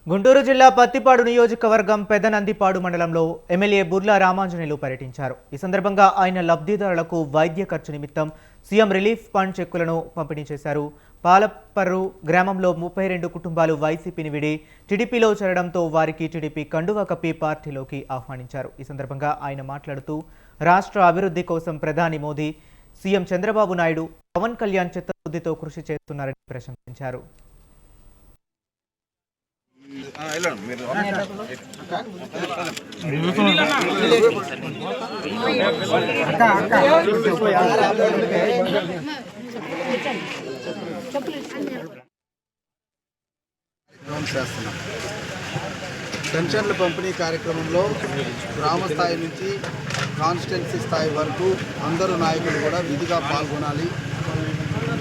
గుంటూరు జిల్లా పత్తిపాడు నియోజకవర్గం పెదనందిపాడు మండలంలో ఎమ్మెల్యే బుర్లా రామాంజనేయులు పర్యటించారు. ఈ సందర్భంగా ఆయన లబ్ధిదారులకు వైద్య ఖర్చు నిమిత్తం సీఎం రిలీఫ్ ఫండ్ చెక్కులను పంపిణీ చేశారు. పాలపర్రు గ్రామంలో 32 కుటుంబాలు వైసీపీని విడి టీడీపీలో చేరడంతో వారికి టీడీపీ కండువా కప్పి పార్టీలోకి ఆహ్వానించారు. ఈ సందర్భంగా ఆయన మాట్లాడుతూ రాష్ట్ర అభివృద్ధి కోసం ప్రధాని మోదీ, సీఎం చంద్రబాబు నాయుడు, పవన్ కళ్యాణ్ చిత్తశుద్ధితో కృషి చేస్తున్నారని ప్రశంసించారు. పెన్షన్ల పంపిణీ కార్యక్రమంలో గ్రామ స్థాయి నుంచి కాన్స్టిట్యున్సీ స్థాయి వరకు అందరూ నాయకులు కూడా విధిగా పాల్గొనాలి,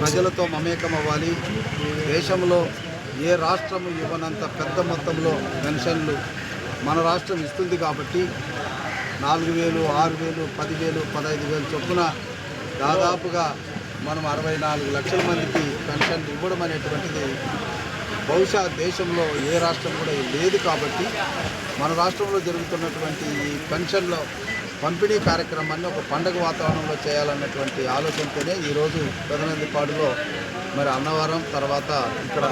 ప్రజలతో మమేకం అవ్వాలి. దేశంలో ఏ రాష్ట్రము ఇవ్వనంత పెద్ద మొత్తంలో పెన్షన్లు మన రాష్ట్రం ఇస్తుంది కాబట్టి 4,000, 6,000, 10,000, 15,000 చొప్పున దాదాపుగా మనం 64 లక్షల మందికి పెన్షన్లు ఇవ్వడం అనేటువంటిది బహుశా దేశంలో ఏ రాష్ట్రం కూడా లేదు. కాబట్టి మన రాష్ట్రంలో జరుగుతున్నటువంటి ఈ పెన్షన్ల పంపిణీ కార్యక్రమాన్ని ఒక పండగ వాతావరణంలో చేయాలన్నటువంటి ఆలోచనతోనే ఈరోజు పెదనందిపాడులో మరి అన్నవరం తర్వాత ఇక్కడ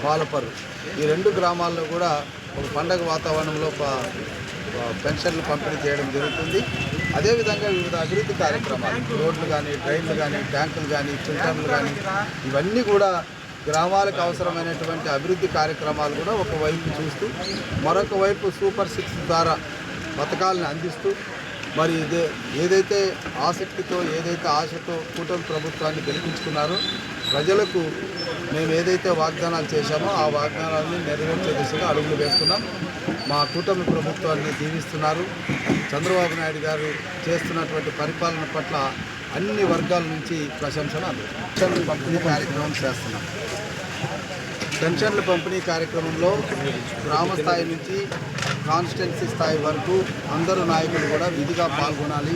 పాలపర్రు ఈ 2 గ్రామాల్లో కూడా ఒక పండగ వాతావరణంలో పెన్షన్లు పంపిణీ చేయడం జరుగుతుంది. అదేవిధంగా వివిధ అభివృద్ధి కార్యక్రమాలు, రోడ్లు కానీ, ట్రైన్లు కానీ, ట్యాంకులు కానీ, ఫిల్టర్లు కానీ, ఇవన్నీ కూడా గ్రామాలకు అవసరమైనటువంటి అభివృద్ధి కార్యక్రమాలు కూడా ఒకవైపు చూస్తూ మరొక వైపు సూపర్ 6 ద్వారా పథకాలను అందిస్తూ మరి ఏదైతే ఆసక్తితో ఏదైతే ఆశతో కూటమి ప్రభుత్వాన్ని గెలిపించుకున్నారో ప్రజలకు మేము ఏదైతే వాగ్దానాలు చేశామో ఆ వాగ్దానాన్ని నెరవేర్చే దిశగా అడుగులు వేస్తున్నాం. మా కూటమి ప్రభుత్వాన్ని దీవిస్తున్నారు. చంద్రబాబు నాయుడు గారు చేస్తున్నటువంటి పరిపాలన పట్ల అన్ని వర్గాల నుంచి ప్రశంసలు పెన్షన్ల పంపిణీ కార్యక్రమం చేస్తున్నాం. పెన్షన్ల పంపిణీ కార్యక్రమంలో గ్రామ స్థాయి నుంచి కాన్స్టిట్యున్సీ స్థాయి వరకు అందరూ నాయకులు కూడా విధిగా పాల్గొనాలి,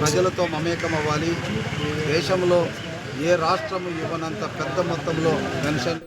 ప్రజలతో మమేకం అవ్వాలి. దేశంలో ఏ రాష్ట్రము ఇవ్వనంత పెద్ద మొత్తంలో పెన్షన్